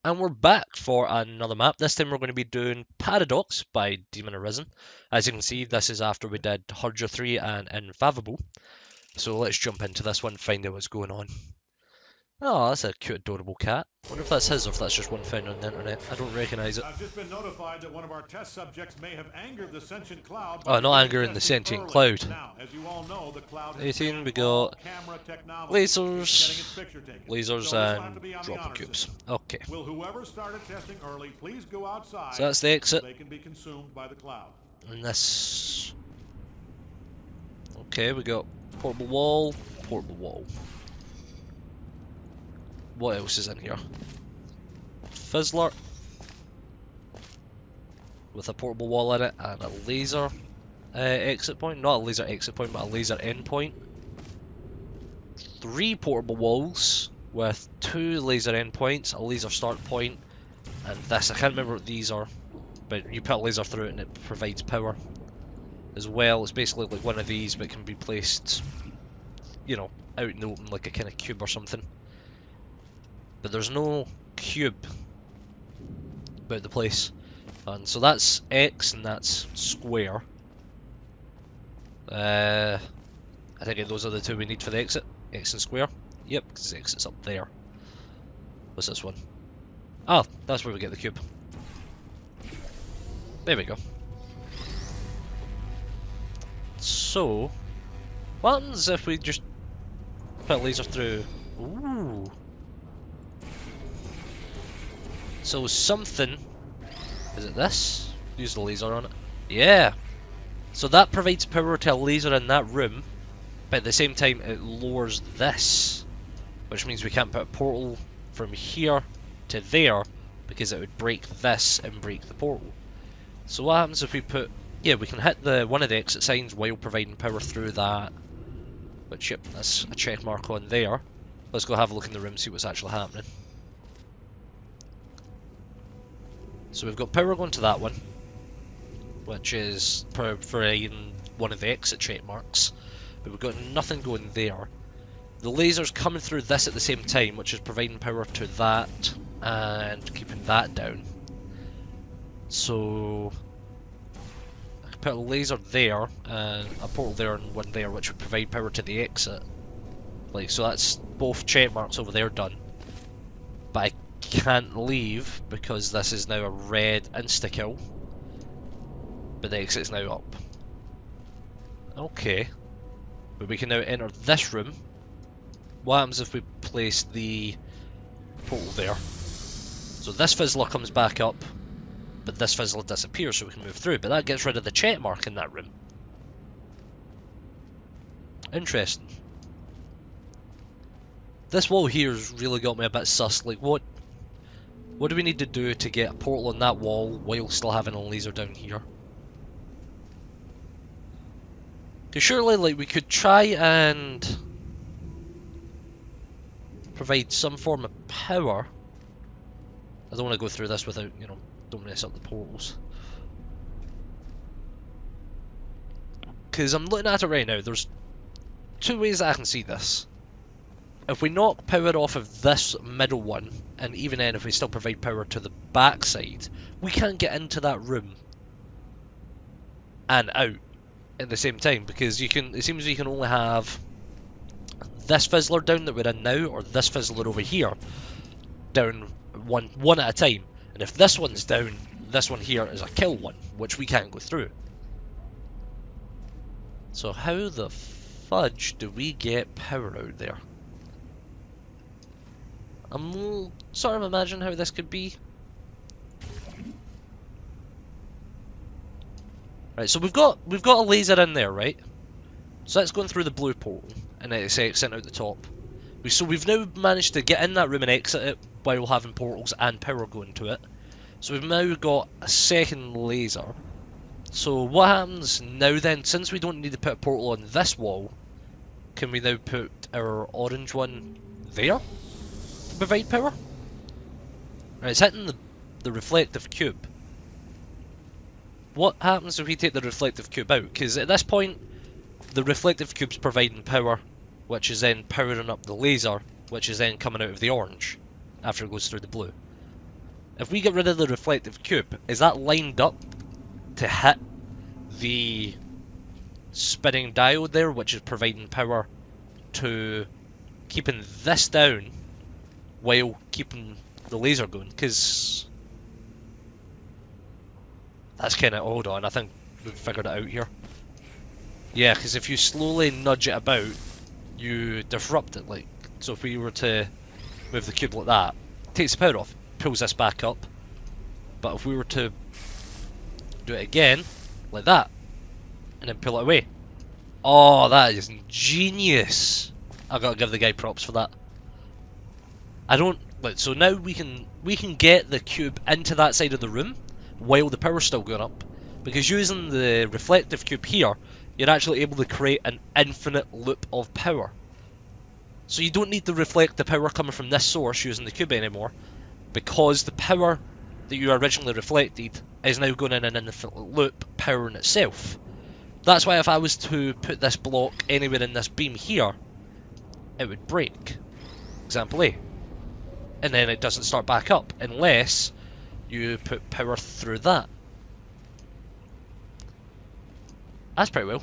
And we're back for another map. This time we're going to be doing Paradox by Demon Arisen. As you can see, this is after we did Hurger 3 and Infavable. So let's jump into this one, find out what's going on. Oh, that's a cute, adorable cat. I wonder if that's his or if that's just one found on the internet. I don't recognise it. I've just been notified that one of our test subjects may have angered the sentient cloud. Oh, not angering the sentient cloud. Now, as you all know, the cloud 18, we got lasers, and dropping cubes. Okay. Will whoever started testing early please go outside? So that's the exit. So they can be consumed by the cloud. And this. Okay, we got portable wall, portable wall. What else is in here? Fizzler with a portable wall in it and a laser exit point. Not a laser exit point, but a laser end point. 3 portable walls with 2 laser endpoints, a laser start point, and this. I can't remember what these are, but you put a laser through it and it provides power as well. It's basically like one of these, but can be placed, you know, out in the open like a kind of cube or something. But there's no cube about the place. And so that's X and that's square. I think those are the 2 we need for the exit. X and square. Yep, because the exit's up there. What's this one? Oh, that's where we get the cube. There we go. So, what happens if we just put a laser through? Ooh. So something, is it this? Use the laser on it. Yeah. So that provides power to a laser in that room, but at the same time it lowers this, which means we can't put a portal from here to there because it would break this and break the portal. So what happens if we put, yeah, we can hit one of the exit signs while providing power through that, which, yep, that's a check mark on there. Let's go have a look in the room, see what's actually happening. So we've got power going to that one, which is providing one of the exit check marks, but we've got nothing going there. The laser's coming through this at the same time, which is providing power to that and keeping that down. So I can put a laser there and a portal there and one there, which would provide power to the exit. Like, so that's both check marks over there done. But I can't leave because this is now a red insta-kill, but the exit's now up. Okay, but we can now enter this room. What happens if we place the portal there? So this fizzler comes back up, but this fizzler disappears so we can move through, but that gets rid of the check mark in that room. Interesting. This wall here has really got me a bit sus. Like, what do we need to do to get a portal on that wall while still having a laser down here? Because surely, like, we could try and provide some form of power. I don't want to go through this without, you know, don't mess up the portals. Because I'm looking at it right now, there's 2 ways that I can see this. If we knock power off of this middle one, and even then if we still provide power to the back side, we can't get into that room and out at the same time, because you can, it seems you can only have this fizzler down that we're in now, or this fizzler over here down one at a time. And if this one's down, this one here is a kill one, which we can't go through. So how the fudge do we get power out there? I'm sort of imagining how this could be. Right, so we've got a laser in there, right? So that's going through the blue portal, and it's exiting out the top. So we've now managed to get in that room and exit it while having portals and power going to it. So we've now got a second laser. So what happens now then, since we don't need to put a portal on this wall, can we now put our orange one there to provide power? Right, it's hitting the reflective cube. What happens if we take the reflective cube out? Because at this point, the reflective cube's providing power, which is then powering up the laser, which is then coming out of the orange after it goes through the blue. If we get rid of the reflective cube, is that lined up to hit the spinning diode there, which is providing power to keeping this down while keeping the laser going? Because that's kind of, hold on, I think we've figured it out here. Yeah, because if you slowly nudge it about, you disrupt it. Like, so if we were to move the cube like that, it takes the power off, pulls this back up. But if we were to do it again, like that, and then pull it away, oh, that is genius! I've got to give the guy props for that. I don't like, so now we can get the cube into that side of the room while the power's still going up, because using the reflective cube here, you're actually able to create an infinite loop of power. So you don't need to reflect the power coming from this source using the cube anymore, because the power that you originally reflected is now going in an infinite loop, powering itself. That's why if I was to put this block anywhere in this beam here, it would break. Example A. And then it doesn't start back up, unless you put power through that. That's pretty well.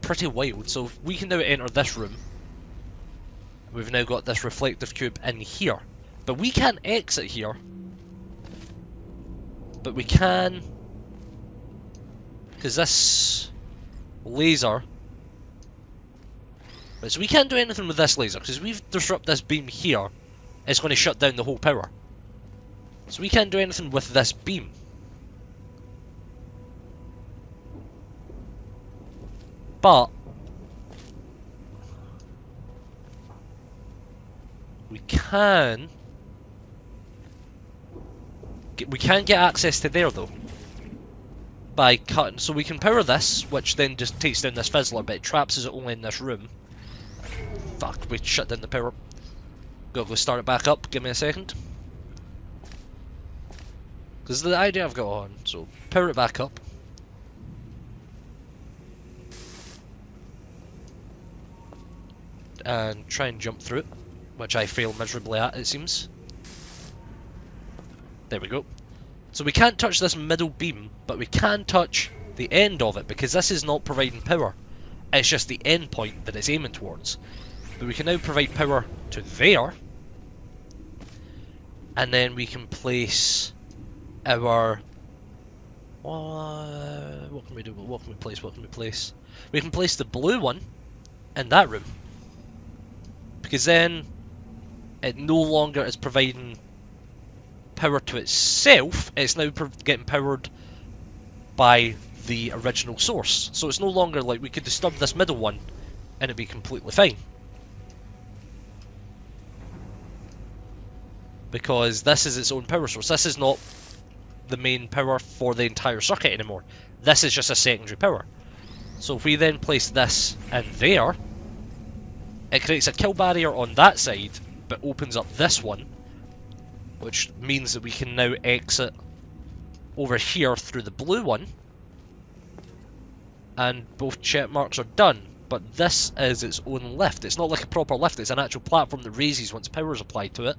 Pretty wild. So we can now enter this room. We've now got this reflective cube in here. But we can't exit here. But we can, because this laser, right, so we can't do anything with this laser, because we've disrupted this beam here, it's going to shut down the whole power. So we can't do anything with this beam. But we can get access to there though, by cutting. So we can power this, which then just takes down this fizzler, but it traps us only in this room. Fuck, we shut down the power. Gotta go start it back up, give me a second. Because the idea I've got on, so power it back up. And try and jump through it, which I fail miserably at, it seems. There we go. So we can't touch this middle beam, but we can touch the end of it, because this is not providing power. It's just the end point that it's aiming towards. But we can now provide power to there. And then we can place our... what can we do? What can we place? What can we place? We can place the blue one in that room. Because then it no longer is providing power to itself, it's now getting powered by the original source. So it's no longer like we could disturb this middle one and it'd be completely fine. Because this is its own power source. This is not the main power for the entire circuit anymore. This is just a secondary power. So if we then place this in there, it creates a kill barrier on that side, but opens up this one, which means that we can now exit over here through the blue one, and both check marks are done. But this is its own lift. It's not like a proper lift, it's an actual platform that raises once power is applied to it.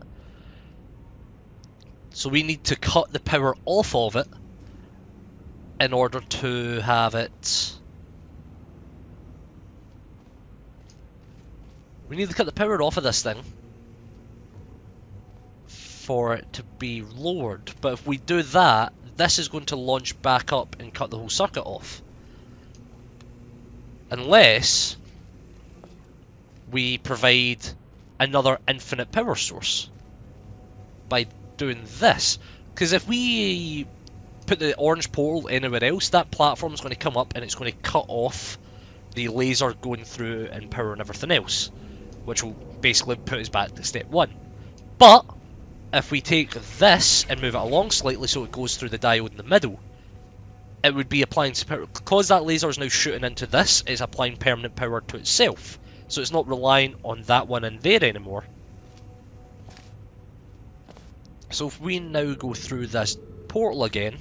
So we need to cut the power off of it in order to have it... We need to cut the power off of this thing for it to be lowered. But if we do that, this is going to launch back up and cut the whole circuit off. Unless we provide another infinite power source by doing this. Because if we put the orange portal anywhere else, that platform is going to come up and it's going to cut off the laser going through and power and everything else, which will basically put us back to step one. But if we take this and move it along slightly so it goes through the diode in the middle, it would be applying power. Because that laser is now shooting into this, it's applying permanent power to itself. So it's not relying on that one in there anymore. So if we now go through this portal again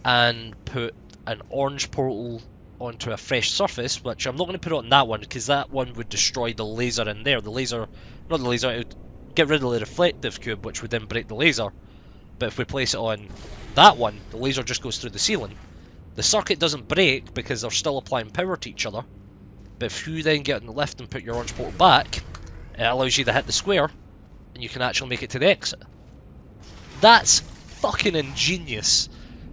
and put an orange portal onto a fresh surface, which I'm not going to put on that one because that one would destroy the laser in there. The laser, not the laser, it would get rid of the reflective cube, which would then break the laser. But if we place it on that one, the laser just goes through the ceiling. The circuit doesn't break because they're still applying power to each other. But if you then get on the lift and put your orange portal back, it allows you to hit the square, and you can actually make it to the exit. That's fucking ingenious.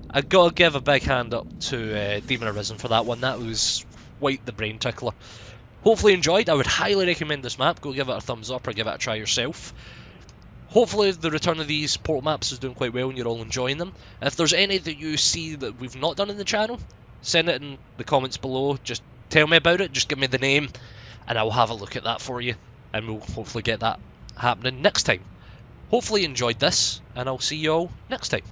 I gotta give a big hand up to Demon Arisen for that one. That was quite the brain tickler. Hopefully you enjoyed. I would highly recommend this map. Go give it a thumbs up or give it a try yourself. Hopefully the return of these portal maps is doing quite well and you're all enjoying them. If there's any that you see that we've not done in the channel, send it in the comments below. Just tell me about it. Just give me the name and I will have a look at that for you. And we'll hopefully get that happening next time. Hopefully you enjoyed this and I'll see you all next time.